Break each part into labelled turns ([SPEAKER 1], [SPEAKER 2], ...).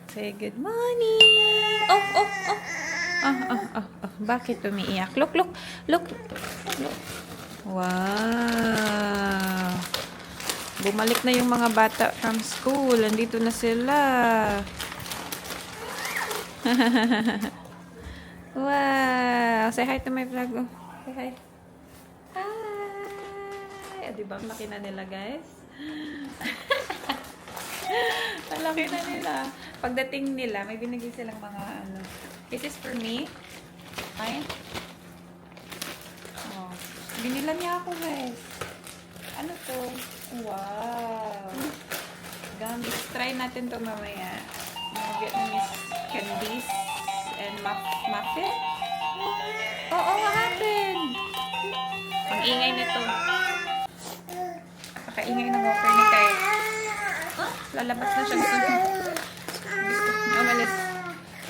[SPEAKER 1] Say good morning. Oh, oh, oh. Bakit umiiyak? Look, look, look, look. Wow. Bumalik na yung mga bata from school. Andito na sila. Wow. Say hi to my vlog. Oh. Say hi. Hi. Diba ang laki na nila, guys? Ang laki na nila. Pagdating nila, may binigay silang mga ano. This is for me. Fine. Oh. Binilan niya ako, guys. Ano to? Wow. Gummies. Try natin to mamaya. Mga Vietnamese candies and muffin. Oh, what happened? Ang ingay nito. Pakaingay ng walker ni Kai. Lalabas na siya. Gusto umalis.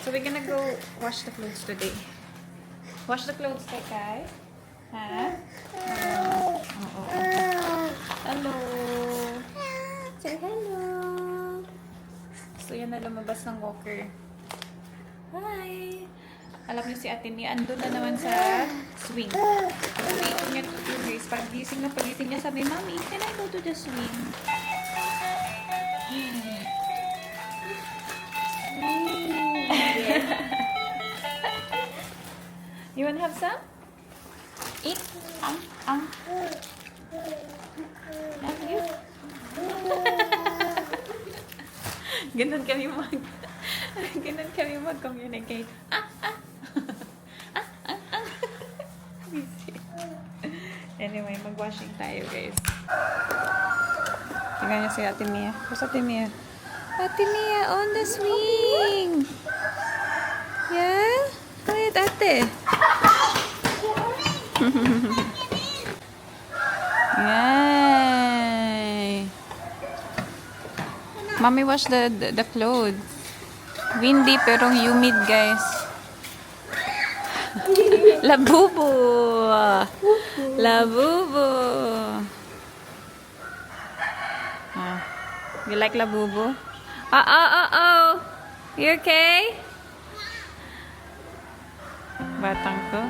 [SPEAKER 1] So we're gonna go wash the clothes today. Wash the clothes, Kai. Ha? Oo. Hello. Say hello. So yan na lumabas ng walker. Hi. Alam niyo si Ate Mia, andun na naman sa swing. Swing niya to guys. Pagising niya sabi, Mommy, can I go to the swing? You wanna have some? Eat. Love you. Ganun kami mag-communicate. Anyway, mag-washing tayo, guys. Tingnan niyo si Ate Mia. Where's Ate Mia? Ate Mia on the swing! Yeah? Wait, Ate. Yay! Mommy wash the clothes. Windy pero humid, guys. Labubo! Labubo! Ah. You like labubo? Oh! You okay? Batang ko.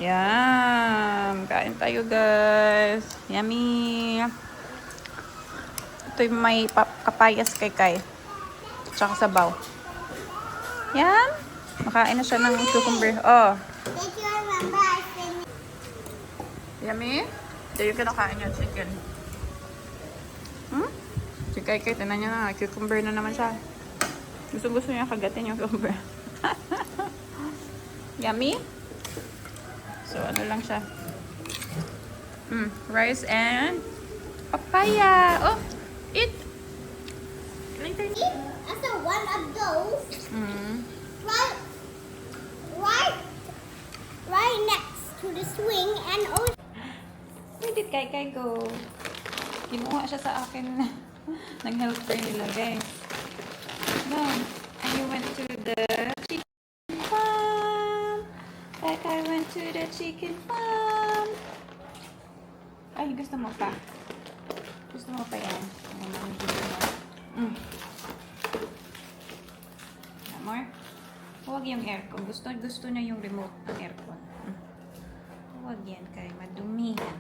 [SPEAKER 1] Yum! Kain tayo, guys. Yummy! Ito yung may kapayas kay Kai. Tsaka sabaw. Yan! Makain na siya ng cucumber. Oh! Yummy? Hindi yung kinakain yung chicken. Hmm? Si Kai, tinan niya na. Cucumber na naman siya. Gusto niya kagatin yung cucumber. Yummy? So, ano lang siya. Rice and papaya. Oh, eat. Later.
[SPEAKER 2] After one of those, right, right next to the swing and oh.
[SPEAKER 1] Where did Kai go? Kinuha siya sa akin ng helper nila, guys. No. And you went to the chicken farm. Kai went to the chicken farm. Ay, gusto mo pa? Gusto mo pa yan? Ay, mami, gusto mo. More? Huwag yung aircon. Gusto niya yung remote ng aircon. Huwag yan, Kai. Madumi yan.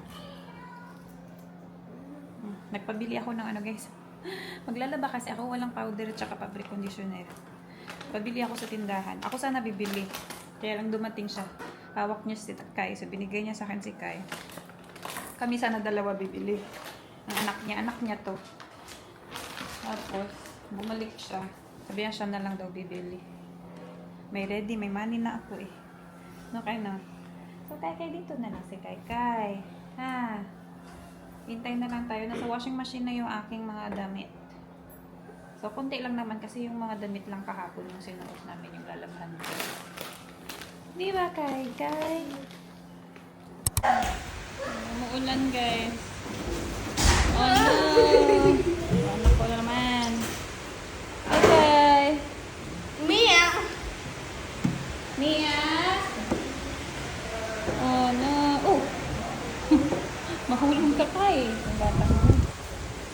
[SPEAKER 1] Nagpabili ako ng ano, guys. Maglalaba kasi ako, walang powder at saka fabric conditioner. Pabili ako sa tindahan. Ako sana bibili. Kaya lang dumating siya. Hawak niya si Kai. So, binigay niya sa akin si Kai. Kami sana dalawa bibili. Ang anak niya to. Tapos, bumalik siya. Sabi niya siya na lang daw bibili. May ready, may money na ako eh. Okay na. So, Kai dito na lang si Kai. Ha? Hintay na lang tayo. Nasa washing machine na yung aking mga damit. So, konti lang naman kasi yung mga damit lang kahapon yung sinuot namin yung lalabahan ko. Di ba, Kai? Umuulan, guys. Oh, no! Ano ko na naman. Okay.
[SPEAKER 2] Mia.
[SPEAKER 1] Oh, no. Oh! Mahulog ka, Kai. Ang bata mo.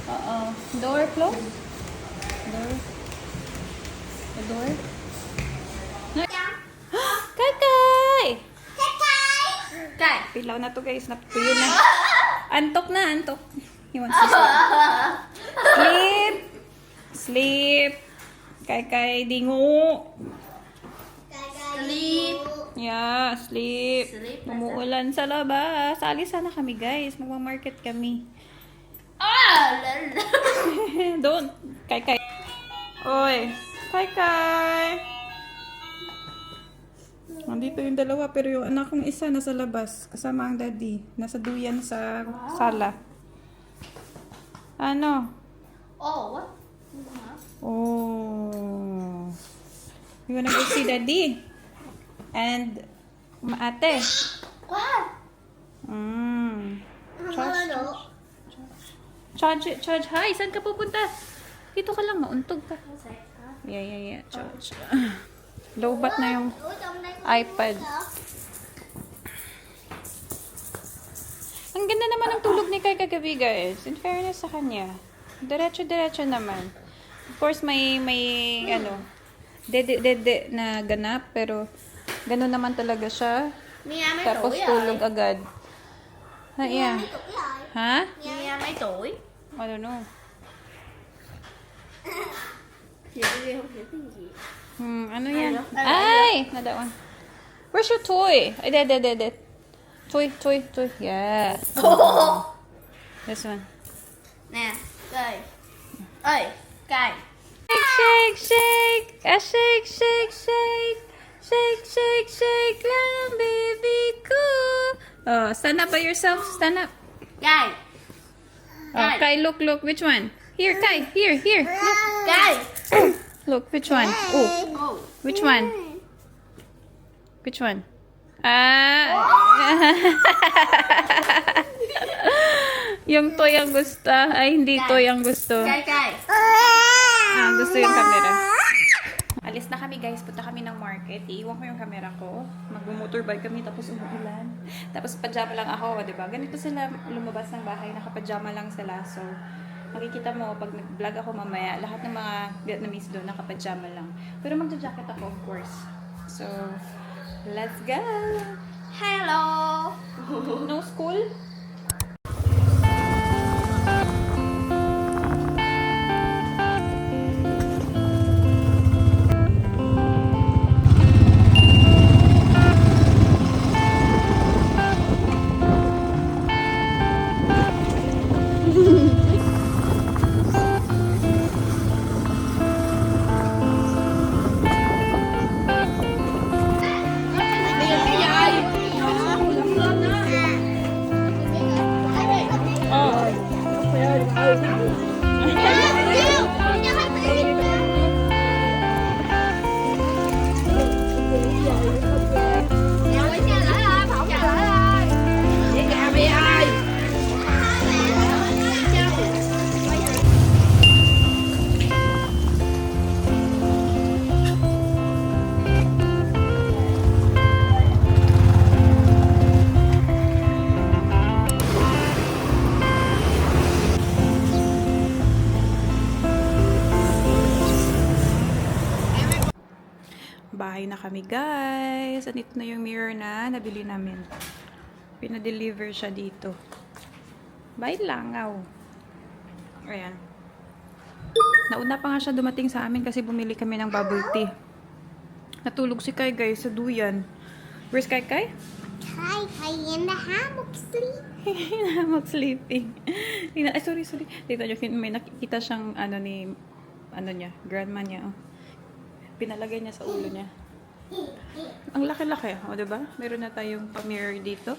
[SPEAKER 1] Oo. Door closed? Door? The door? Kai! Pilaw na to, guys. Natuyo na. Antok na, antok. He wants to sleep. Sleep. Kai, dingo.
[SPEAKER 2] Sleep.
[SPEAKER 1] Yeah, sleep. Umuulan sa labas. Alis sana kami, guys. Magmamarket kami. Don't. Kai. Oy. Kai. Nandito yung dalawa, pero yung anak kong isa nasa labas. Kasama ang daddy. Nasa duyan sa sala. Ano?
[SPEAKER 2] Oh, what?
[SPEAKER 1] Oh. You wanna go see daddy? And ate.
[SPEAKER 2] What?
[SPEAKER 1] Charge. Hi, saan ka pupunta? Dito ka lang, mauntog ka. Yeah. Charge. Lowbat na yung iPad. Ang ganda naman ng tulog ni Kai kagabi, guys. In fairness sa kanya. Diretso naman. Of course, may ano, dede na ganap, pero gano'n naman talaga siya. Tapos tulog agad. Yeah. Ha?
[SPEAKER 2] Mia mấy tuổi?
[SPEAKER 1] I don't know. Ano yan? Ay! Nadawan. Where's your toy? Ay, de. Toy. Yeah. This one.
[SPEAKER 2] Nè, Cây. Ơi, Cây.
[SPEAKER 1] Shake. Shake lang, baby ko. Oh, stand up by yourself. Stand up.
[SPEAKER 2] Cây.
[SPEAKER 1] Oh, Kai, look. Which one? Here, Kai. Here. Look.
[SPEAKER 2] Cây.
[SPEAKER 1] Look, which one? Oh, which one? Which one? Yung toy ang gusto. Ay, hindi toy ang gusto.
[SPEAKER 2] Cây.
[SPEAKER 1] Gusto yung camera. Alis na kami, guys. Punta kami ng market. Iiwan ko yung camera ko. Mag-motorbike kami tapos umuulan. Tapos pajama lang ako, diba? Ganito sila lumabas ng bahay. Nakapajama lang sila. So, makikita mo, pag nag-vlog ako mamaya, lahat ng mga Vietnamese doon nakapajama lang. Pero magja-jacket ako, of course. So, let's go!
[SPEAKER 2] Hello.
[SPEAKER 1] No school? bahay na kami, guys. Andito na yung mirror na nabili namin. Pinadeliver siya dito. Bye, Langaw. Ayan. Nauna pa nga siya dumating sa amin kasi bumili kami ng bubble tea. Natulog si Kai, guys, sa duyan. Where's Kai Kai?
[SPEAKER 2] Kai in the hammock sleep.
[SPEAKER 1] Hammock sleeping. Ay, sorry. Tita nyo, may nakikita siyang, niya, grandma niya. Oh. Pinalagay niya sa ulo niya. Ang laki-laki. O, diba? Meron na tayong pa-mirror dito.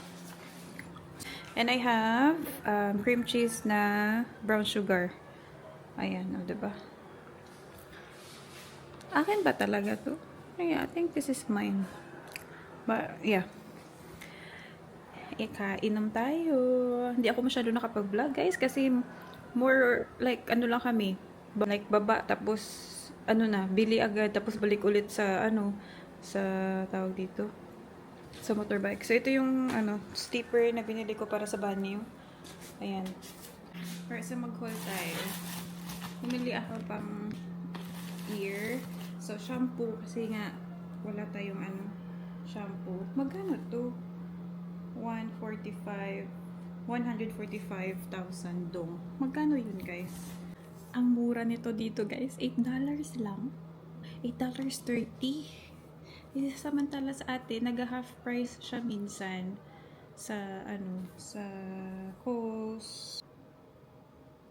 [SPEAKER 1] And I have cream cheese na brown sugar. Ayan, o, diba? Akin ba talaga to? Yeah, I think this is mine. But, yeah. Inom tayo. Hindi ako masyado nakapag-vlog, guys, kasi more like lang kami, like baba tapos bili agad tapos balik ulit sa sa tawag dito sa motorbike. So ito yung steeper na binili ko para sa banyo. Ayan. Para sa mag-haul tayo. Bumili ako pang ear. So shampoo kasi nga wala tayong shampoo. Magkano to? 145,000 dong. Magkano yun, guys? Ang mura nito dito, guys. $8 lang. $8.30. Samantala sa atin, nag-half price siya minsan sa sa Kohl's.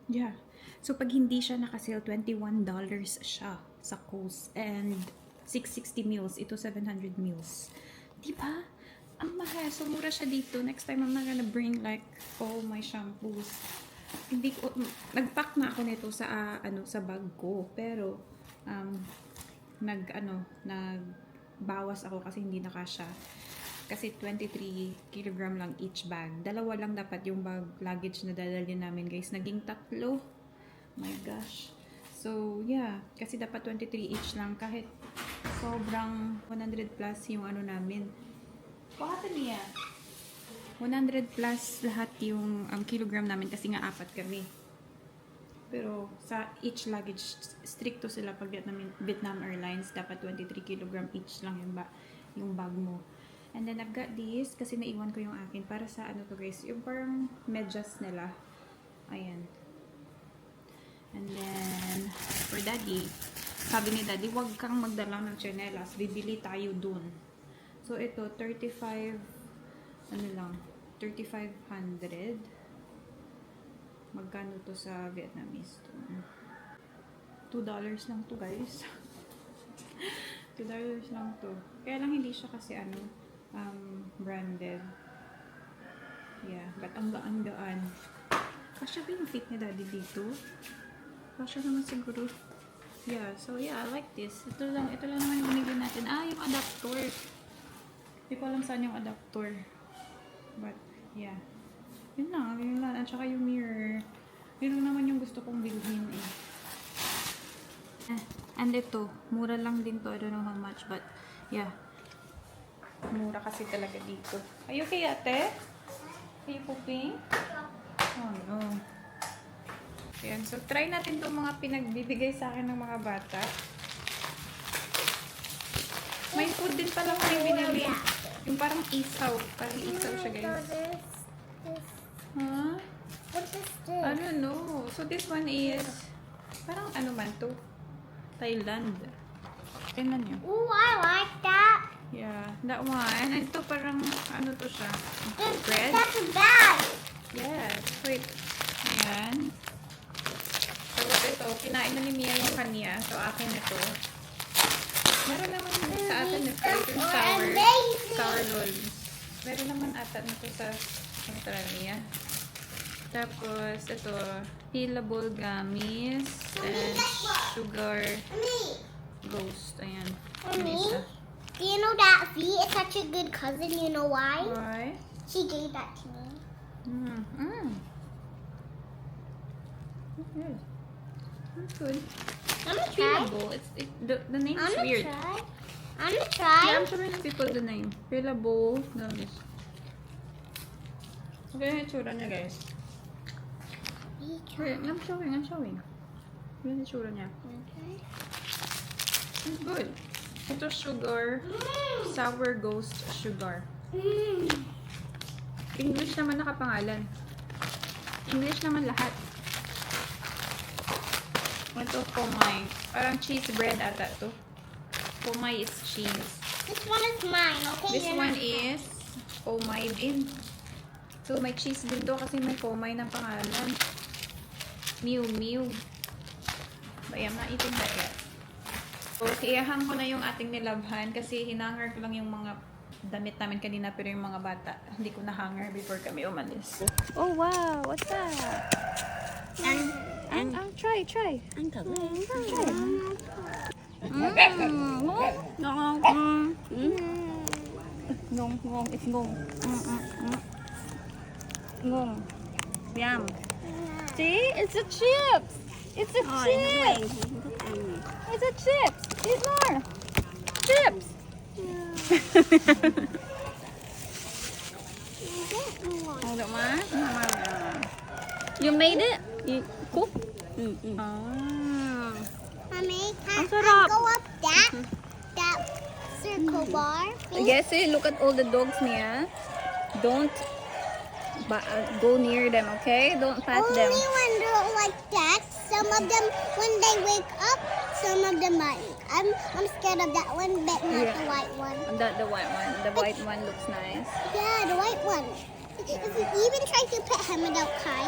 [SPEAKER 1] Yeah. So pag hindi siya naka-sale, $21 siya sa Kohl's and 660 mils. Ito 700 mils. Diba? Ang mahal. So, mura siya dito. Next time, I'm not gonna bring like all my shampoos. Hindi ko, nag-pack na ako nito sa, sa bag ko. Pero, nagbawas ako kasi hindi na kasya. Kasi 23 kilogram lang each bag. Dalawa lang dapat yung bag luggage na dadalhin namin, guys. Naging 3. My gosh. So, yeah. Kasi dapat 23 each lang. Kahit sobrang 100 plus yung namin. Pakatan niya. 100 plus lahat yung kilogram namin kasi nga 4 kami. Pero sa each luggage, stricto sila pag Vietnam Airlines. Dapat 23 kilogram each lang yung bag mo. And then I've got this kasi naiwan ko yung akin para sa to, guys. Yung parang medyas nila. Ayan. And then for daddy, sabi ni daddy, wag kang magdala ng tsinelas. Bibili tayo dun. So, ito, 3,500. Magkano to sa Vietnamese? $2 lang to, guys. $2 lang to. Kaya lang hindi siya kasi branded. Yeah, but ang gaan-gaan. Kasya ba yung fit ni daddy dito? Kasya naman siguro. Yeah, so yeah, I like this. Ito lang naman yung binigyan natin. Yung adapter. Hindi ko alam saan yung adapter. But, yeah. Yun lang. At saka yung mirror. Yun lang naman yung gusto kong bilhin eh. And ito, mura lang din to. I don't know how much, but, yeah. Mura kasi talaga dito. Are you okay, ate? Are you pooping? Oh, no. Ayan. So, try natin itong mga pinagbibigay sa akin ng mga bata. May food din pala kami binili. Yung parang isaw. Parang isaw siya, guys. Huh?
[SPEAKER 2] What is this?
[SPEAKER 1] I don't know. So, this one is, parang man to? Thailand. Tingnan nyo.
[SPEAKER 2] Ooh, I like that.
[SPEAKER 1] Yeah, that one. Ito parang, to siya? Bread?
[SPEAKER 2] That's a bag.
[SPEAKER 1] Yes. Wait. Ayan. So, ito, kinain na ni Mia yung kanya. So, akin ito. Meron naman sa atin ito. Ito yung sour lollies. Meron naman ata nito sa Australia. Tapos, ito, peelable gummies and sugar ghost. Ayan. Isa.
[SPEAKER 2] Do you know that V is such a good cousin? You know why?
[SPEAKER 1] Why?
[SPEAKER 2] She gave that to me.
[SPEAKER 1] Good. That's good.
[SPEAKER 2] I'm gonna try.
[SPEAKER 1] Peelable. The name is weird.
[SPEAKER 2] I'm gonna try.
[SPEAKER 1] Yeah, I'm showing people the name. Peelable gummies. Okay, yung itsura niya, guys. Wait, I'm showing. Yun yung itsura niya.
[SPEAKER 2] Okay.
[SPEAKER 1] It's good. Ito sugar. Sour Ghost Sugar. English naman nakapangalan. English naman lahat. Ito pomay. Parang cheese bread ata to. Pomay is cheese.
[SPEAKER 2] This one is mine, okay?
[SPEAKER 1] This one is pomay din. So may cheese din to kasi may pomay ng pangalan. Mew Mew. But I'm not eating that yet. So, iyahan ko na yung ating nilabhan kasi hinanger ko lang yung mga damit namin kanina pero yung mga bata hindi ko na-hanger before kami umalis. Oh wow! What's that? Try. Try. Ngong. It's ngong. Ngong. Yum. See? It's a chips! It's a chips! It's a chips! Eat more! Chips! Hold it, Ma. You made it? You cook? Ah.
[SPEAKER 2] Mommy, can
[SPEAKER 1] Ang
[SPEAKER 2] I
[SPEAKER 1] sarap.
[SPEAKER 2] go up that circle bar?
[SPEAKER 1] Yes, look at all the dogs, Mia. Don't go near them, okay? Don't pat
[SPEAKER 2] Only
[SPEAKER 1] them.
[SPEAKER 2] when they're like that. Some of them, when they wake up, some of them might. I'm scared of that one, but not
[SPEAKER 1] Yeah.
[SPEAKER 2] the white one.
[SPEAKER 1] The white one. The white one looks nice.
[SPEAKER 2] Yeah, the white one. If you even try to pet him without Kai,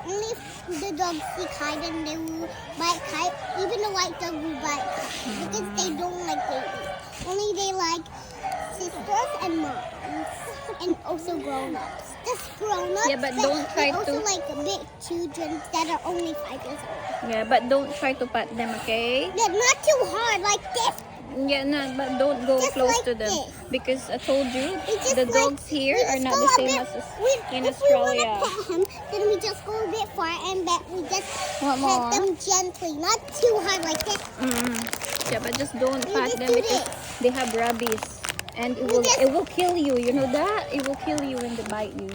[SPEAKER 2] only if the dog see Kai, then they will bite Kai. Even the white dog will bite Kai because they don't like babies. Only they like sisters and moms, and also grown-ups. Just grown-ups.
[SPEAKER 1] Yeah, but don't try
[SPEAKER 2] they also
[SPEAKER 1] to-
[SPEAKER 2] like big children that are only 5 years old.
[SPEAKER 1] Yeah, but don't try to pat them, okay?
[SPEAKER 2] Yeah, not too hard like this.
[SPEAKER 1] Yeah, no, but don't go
[SPEAKER 2] Just
[SPEAKER 1] close
[SPEAKER 2] like
[SPEAKER 1] to them
[SPEAKER 2] this.
[SPEAKER 1] because I told you
[SPEAKER 2] We just
[SPEAKER 1] the
[SPEAKER 2] like-
[SPEAKER 1] dogs here
[SPEAKER 2] we
[SPEAKER 1] are
[SPEAKER 2] just
[SPEAKER 1] not
[SPEAKER 2] go
[SPEAKER 1] the
[SPEAKER 2] a
[SPEAKER 1] same
[SPEAKER 2] bit-
[SPEAKER 1] as
[SPEAKER 2] we-
[SPEAKER 1] in
[SPEAKER 2] if
[SPEAKER 1] Australia.
[SPEAKER 2] we want to pet him, then we just go a bit far and then we just
[SPEAKER 1] What
[SPEAKER 2] pet
[SPEAKER 1] more?
[SPEAKER 2] them gently, not too hard like this.
[SPEAKER 1] Yeah, but just don't
[SPEAKER 2] We
[SPEAKER 1] pat
[SPEAKER 2] just
[SPEAKER 1] them
[SPEAKER 2] do
[SPEAKER 1] because
[SPEAKER 2] this.
[SPEAKER 1] they have rabies and
[SPEAKER 2] We just-
[SPEAKER 1] it will kill you. You know that? It will kill you when they bite you.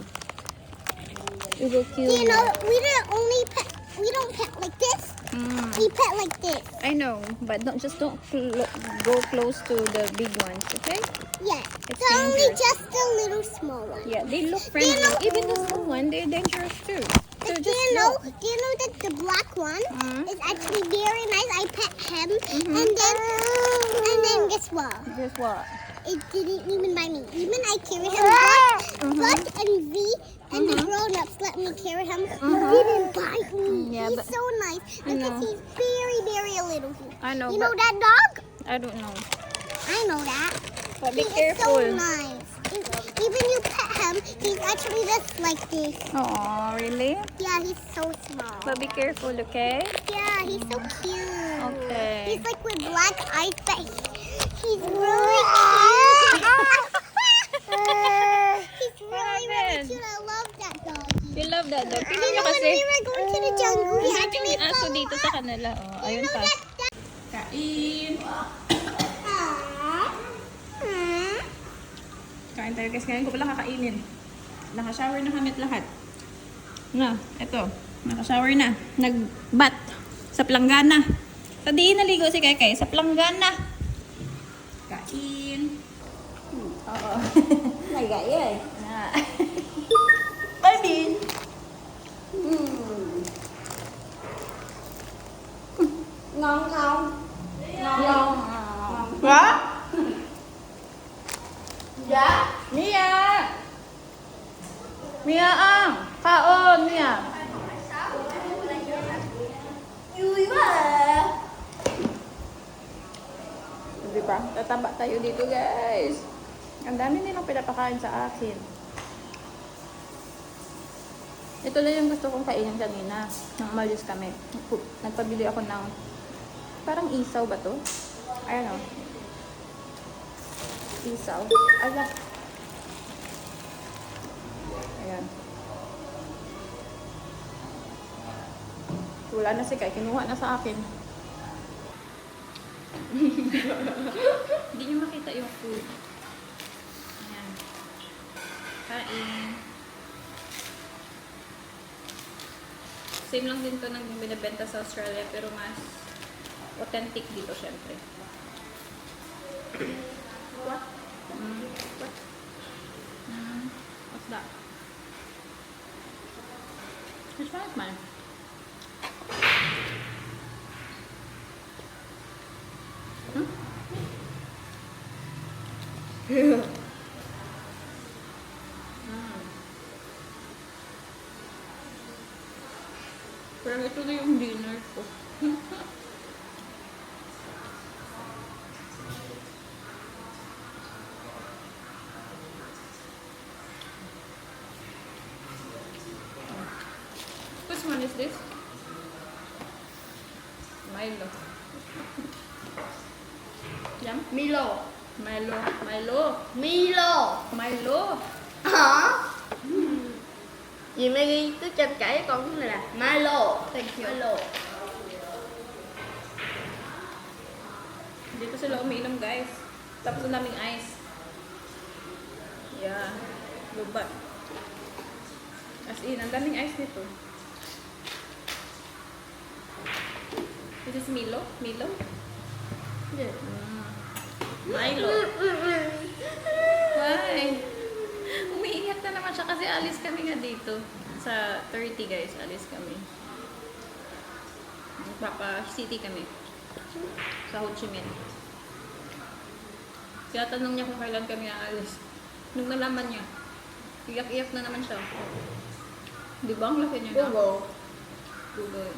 [SPEAKER 1] It will kill
[SPEAKER 2] You
[SPEAKER 1] you.
[SPEAKER 2] know, we don't pet like this. We pet like this.
[SPEAKER 1] I know, but don't go close to the big ones, okay?
[SPEAKER 2] Yeah,
[SPEAKER 1] It's
[SPEAKER 2] they're only
[SPEAKER 1] dangerous.
[SPEAKER 2] just a little small one.
[SPEAKER 1] Yeah, they look friendly.
[SPEAKER 2] know-
[SPEAKER 1] Even the small one, they're dangerous too. So
[SPEAKER 2] But
[SPEAKER 1] just look.
[SPEAKER 2] do you know that the black one is actually very nice? I pet him,
[SPEAKER 1] Mm-hmm.
[SPEAKER 2] and then guess what?
[SPEAKER 1] Guess what?
[SPEAKER 2] It didn't even bite me. Even I carry him, Buck and V and the grown-ups let me carry him. He didn't bite me.
[SPEAKER 1] Yeah,
[SPEAKER 2] he's
[SPEAKER 1] but-
[SPEAKER 2] so nice
[SPEAKER 1] I know.
[SPEAKER 2] because he's very, very little.
[SPEAKER 1] I know,
[SPEAKER 2] You know
[SPEAKER 1] but
[SPEAKER 2] that dog?
[SPEAKER 1] I don't know.
[SPEAKER 2] I know that.
[SPEAKER 1] But be
[SPEAKER 2] He is
[SPEAKER 1] careful.
[SPEAKER 2] so nice. Even you pet him, he's actually just like this.
[SPEAKER 1] Oh, really?
[SPEAKER 2] Yeah, he's so small.
[SPEAKER 1] But be careful, okay?
[SPEAKER 2] Yeah, he's so cute.
[SPEAKER 1] Okay.
[SPEAKER 2] He's like with black eyes, but he's really cute. He's really, really
[SPEAKER 1] happened?
[SPEAKER 2] cute. I love that dog.
[SPEAKER 1] You love that dog.
[SPEAKER 2] You
[SPEAKER 1] Tingnan nyo
[SPEAKER 2] know, when
[SPEAKER 1] kasi.
[SPEAKER 2] we were going to the jungle, we
[SPEAKER 1] Ang
[SPEAKER 2] actually
[SPEAKER 1] daming aso
[SPEAKER 2] saw
[SPEAKER 1] dito sa kanila. Oh,
[SPEAKER 2] You
[SPEAKER 1] ayun
[SPEAKER 2] know
[SPEAKER 1] pa.
[SPEAKER 2] that-
[SPEAKER 1] Kain.
[SPEAKER 2] Aw.
[SPEAKER 1] Kain tayo guys. Ngayon ko pala kakainin. Naka-shower na kami lahat. Na, eto. Naka-shower na. Nag-bat sa planggana. Sa diin naligo si Kay sa planggana. Kain. Oo.
[SPEAKER 2] Nagaya eh.
[SPEAKER 1] Na.
[SPEAKER 2] Kanin. Ngon không? Ngon.
[SPEAKER 1] Hả?
[SPEAKER 2] Dạ.
[SPEAKER 1] Mia! Mia ăn! Kaon, Mia!
[SPEAKER 2] Vui quá à.
[SPEAKER 1] Di ba? Tataba tayo dito, guys. Ang dami nilang pinapakain sa akin. Ito lang yung gusto kong kainin kanina. Nang umalis kami. Nagpabili ako ng parang isaw ba to? I don't know. Isaw. Ala. Ayan. Wala na si Kai. Kinuha na sa akin. Hindi nyo makita yung food. Ayan. Kain. Same lang din to ng binibenta sa Australia pero mas authentic dito syempre. What? What? What's that? Which one is mine? Parang ito na yung dinner ko. Which one is this? Milo. Yum?
[SPEAKER 2] Milo.
[SPEAKER 1] Milo. Milo.
[SPEAKER 2] Milo.
[SPEAKER 1] Milo.
[SPEAKER 2] Hả? Dì Maggie cứ tranh cãi với con cái này là Milo.
[SPEAKER 1] Thank you.
[SPEAKER 2] Milo.
[SPEAKER 1] Dito sila umiinom, guys. Tapos ang daming ice. Yeah. Lubat. As in, ang daming ice nito. This is Milo? Milo?
[SPEAKER 2] Yeah.
[SPEAKER 1] Milo. Why? Umiingat na naman siya kasi alis kami nga dito. Sa 30, guys. Alis kami. Magpapa-city kami. Sa Ho Chi Minh. Kaya tanong niya kung kailan kami aalis. Nung nalaman niya, iyak-iyak na naman siya. Di ba? Ang laki niya na.
[SPEAKER 2] Google.
[SPEAKER 1] Google.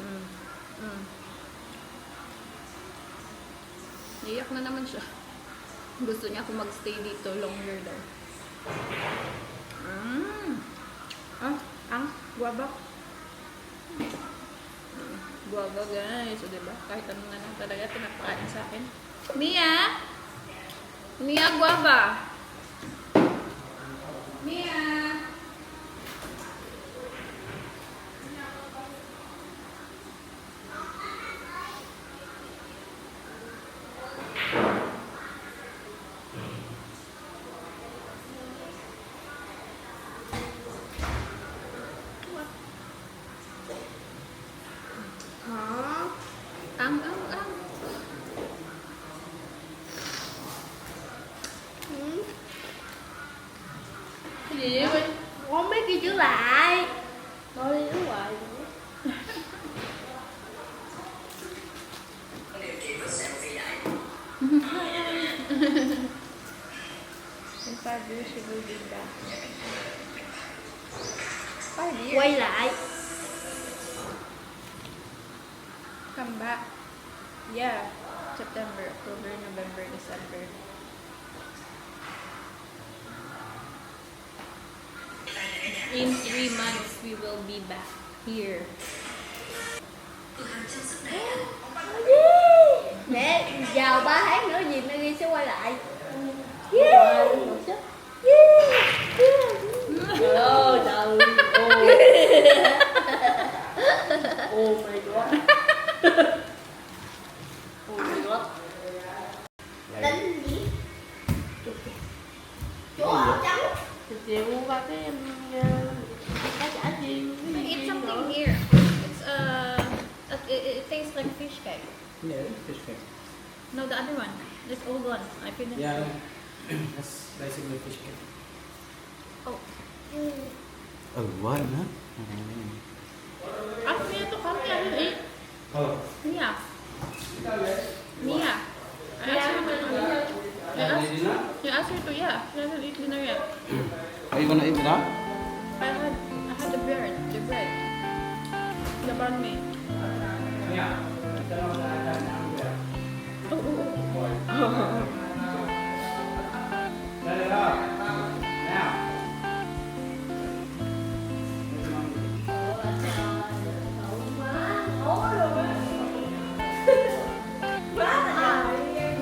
[SPEAKER 1] Iyak na naman siya. Gusto niya ako magstay dito longer daw. Guava. Guava, guys. So, diba? Kahit ano na lang talaga pinapakain sa akin. Mia! Mia, guava! Mia!
[SPEAKER 2] Hả?
[SPEAKER 1] Ăn.
[SPEAKER 2] Cái gì vậy? Con biết ghi chữ lại. Thôi đi uống hoài.
[SPEAKER 1] In 5 years, she will be back. 5 years?
[SPEAKER 2] Quay lại.
[SPEAKER 1] Come back. Yeah. September, October, November, December. In 3 months, we will be back here.
[SPEAKER 2] Mẹ, vào 3 tháng nữa dì Maggie sẽ quay lại.
[SPEAKER 1] Yeah.
[SPEAKER 2] Trời ơi, trời Oh my god. Oh my god. Đánh gì? Chú ơi, trắng. Chiều qua cái cá chả chiên.
[SPEAKER 1] Eat something here. It tastes like fish cake.
[SPEAKER 3] Yeah, fish cake.
[SPEAKER 1] No, the other one. This old one. I finished.
[SPEAKER 3] Yeah, that's basically fish cake.
[SPEAKER 1] Oh.
[SPEAKER 4] One, huh?
[SPEAKER 1] Ask Mia to come here and eat.
[SPEAKER 3] Oh.
[SPEAKER 1] Mia. Mia. I asked her to You asked her to, yeah. She hasn't eaten dinner yet.
[SPEAKER 4] Are you gonna eat it up?
[SPEAKER 1] I had the bread. The banh mi. Oh.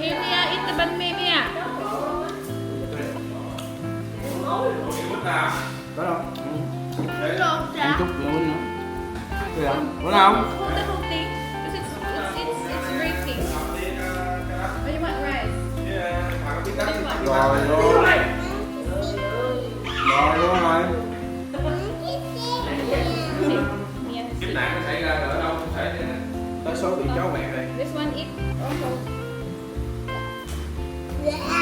[SPEAKER 1] Here, Mia, eat the banh mi, Mia.
[SPEAKER 4] Có đâu?
[SPEAKER 2] Lột ra.
[SPEAKER 4] Ăn chút luôn nữa. Được không? Có không?
[SPEAKER 1] Hold the whole thing. Because it's breaking. Oh, you want rice? What do you want?
[SPEAKER 4] Rồi luôn. Rồi luôn rồi.
[SPEAKER 1] Mia has
[SPEAKER 3] Kiếp
[SPEAKER 1] eat.
[SPEAKER 3] nạn nó xảy ra ở đâu cũng xảy ra. Tới số bị cháu mẹ rồi.
[SPEAKER 1] This one eat also.
[SPEAKER 2] Yeah.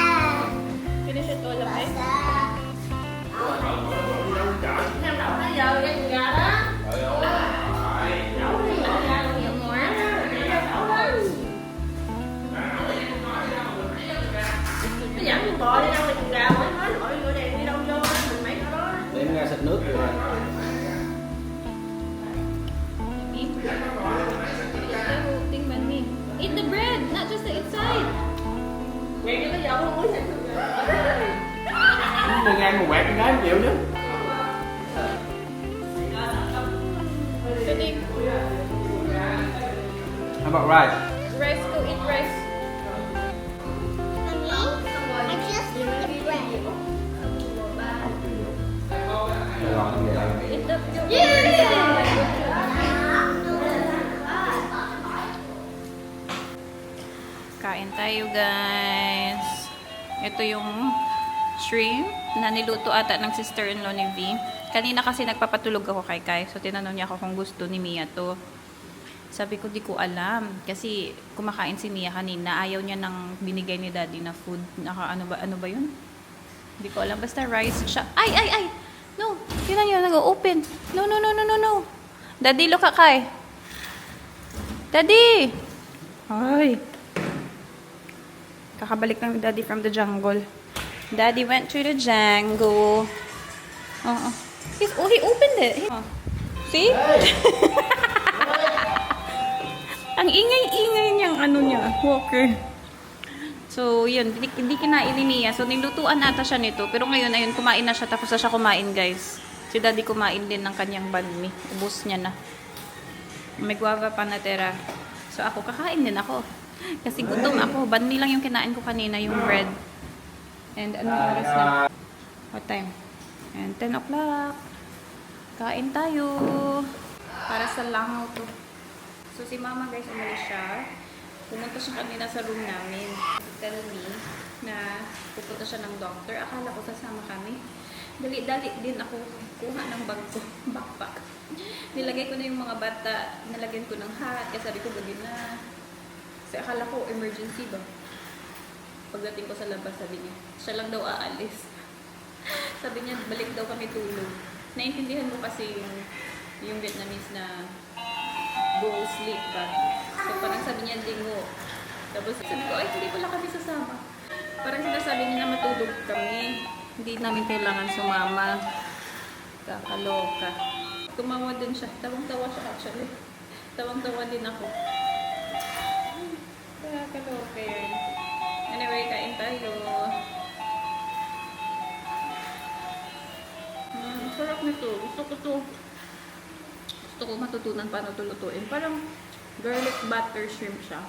[SPEAKER 4] Đừng ăn mà quẹt con gái chịu chứ.
[SPEAKER 1] Daddy,
[SPEAKER 4] How about rice?
[SPEAKER 1] rice, go eat rice.
[SPEAKER 2] Mommy, I just eat the bread.
[SPEAKER 4] Được rồi, vậy là
[SPEAKER 1] Eat the Kain tayo, guys. Ito yung shrimp na niluto ata ng sister-in-law ni V. Kanina kasi nagpapatulog ako kay Kai. So, tinanong niya ako kung gusto ni Mia to. Sabi ko, di ko alam. Kasi kumakain si Mia kanina. Ayaw niya ng binigay ni Daddy na food. Ano ba yun? Hindi ko alam. Basta rice siya. Ay! No! Yun yun. Nag-open. No. Daddy, look at Kai. Daddy! Ay! Kakabalik lang ni Daddy from the jungle. Daddy went to the jungle. He opened it. See? Ang ingay-ingay niyang walker. So, yun. Hindi kinain ni Mia. So, nilutuan ata siya nito. Pero ngayon, ayun, kumain na siya. Tapos na siya kumain, guys. Si Daddy kumain din ng kanyang banh mi. Ubus niya na. May guava pa natira. So, ako, kakain din ako. Kasi gutom ako. Banh mi lang yung kinain ko kanina, yung bread. And anong oras na? What time? And 10 o'clock. Kain tayo. Para sa langaw to. So, si Mama, guys, umalis siya. Pumunta siya kanina sa room namin. Tell me na pupunta siya ng doctor. Akala ko sasama kami. Dali-dali din ako kuha ng bag ko. Backpack. Nilagay ko na yung mga bata. Nalagyan ko ng hat. Kasi sabi ko, gabi na. Kasi akala ko, emergency ba? Pagdating ko sa labas, sabi niya, siya lang daw aalis. Sabi niya, balik daw kami tulog. Naintindihan ko kasi yung Vietnamese na go sleep ba. So parang sabi niya, dingo. Tapos sabi ko, ay, hindi pala kami sasama. Parang sinasabi niya na matulog kami. Hindi namin kailangan sumama. Kakaloka. Tumawa din siya. Tawang-tawa siya actually. Tawang-tawa din ako. Kakaloka yun. Anyway, kain tayo. Sarap nito. Gusto ko matutunan paano ito lutuin. Parang garlic butter shrimp siya.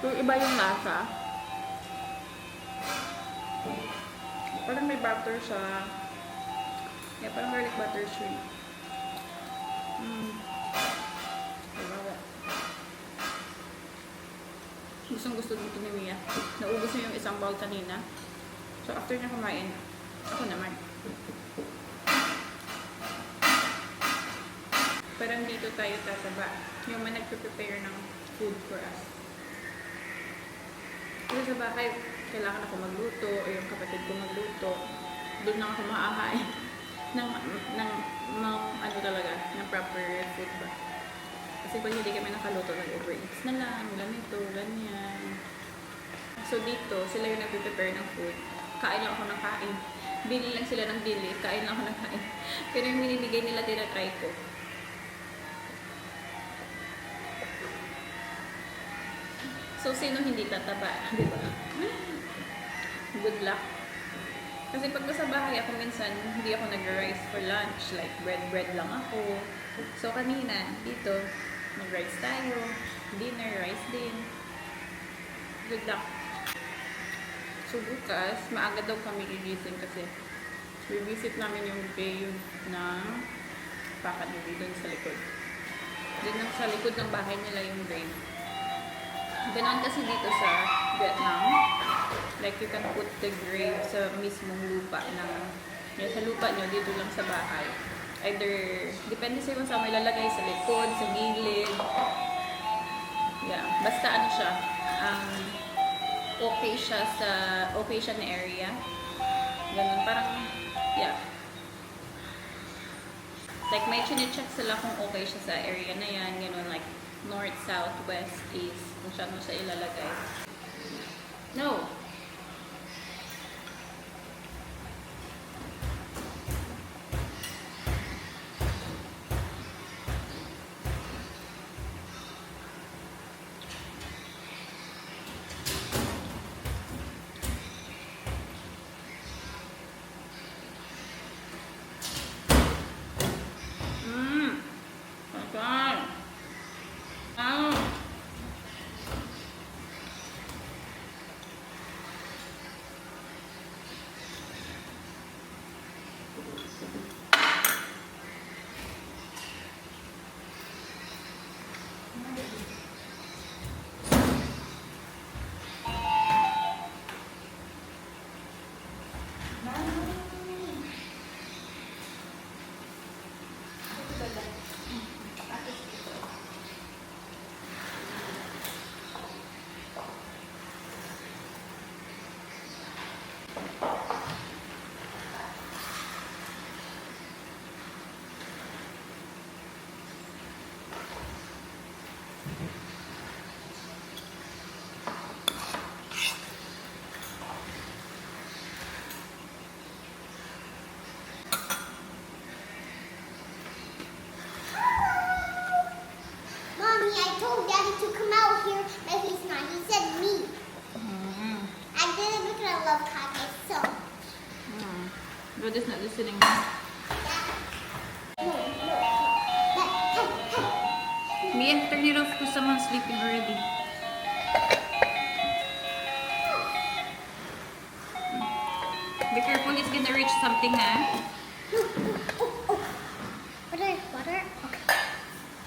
[SPEAKER 1] So, iba yung lasa. Parang may butter siya. Yeah, parang garlic butter shrimp. Gusto dito ni Mia. Naubos niya yung isang bowl kanina. So, after niya kumain, ako naman. Parang dito tayo tataba. Yung man nagpe-prepare ng food for us. Kasi sa bahay, kailangan ako magluto o yung kapatid ko magluto. Doon lang ako makakain ng ano talaga, ng proper food ba. Kasi pag hindi kami nakaluto, nag-overeats na lang, ganito, ganyan. So dito, sila yung nagpe-prepare ng food. Kain lang ako ng kain. Bili lang sila ng bili, kain lang ako ng kain. Pero yung binibigay nila, tinatry ko. So, sino hindi tataba? Di ba? Good luck. Kasi pag sa bahay ako minsan, hindi ako nag-rice for lunch. Like, bread lang ako. So, kanina, dito, mag-rice tayo. Dinner, rice din. Good luck. So, bukas, maaga daw kami gigising kasi visit namin yung bay ng pakat nila doon sa likod. Doon sa likod ng bahay nila yung grave. Ganon kasi dito sa Vietnam. Like, you can put the grave sa mismong lupa ng, sa lupa nyo, dito lang sa bahay. Either, depende sa kung saan may lalagay, sa likod, sa gilid. Yeah, basta ano siya, okay siya na area. Ganon, parang, yeah. Like, may chine-check sila kung okay siya sa area na yan, ganon, like, north, south, west, east, kung saan mo siya ilalagay. No!
[SPEAKER 2] Mommy, I told Daddy to come out here, but he's not. He said me. I didn't because I love Kanye so much.
[SPEAKER 1] Rhoda is not listening. Mia, turn it off because someone's sleeping already. Be careful, he's gonna reach something, huh?
[SPEAKER 2] Water. Okay.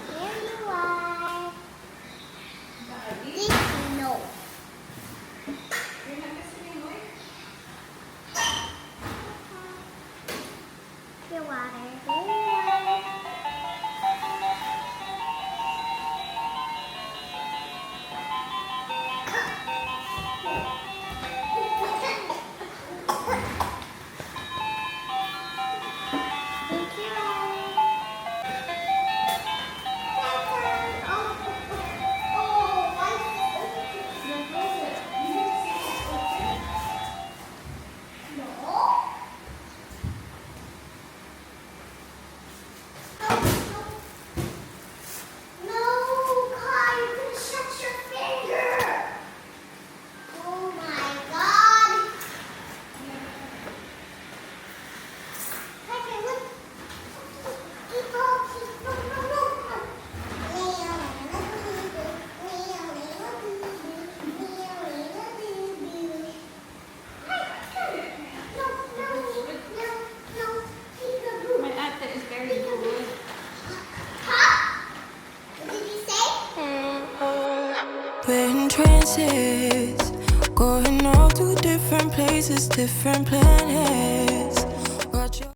[SPEAKER 2] There you are. This no. Your water. There you are. Thank you.
[SPEAKER 1] My ate is very good.
[SPEAKER 5] We're in trances, going off to different places, different planets.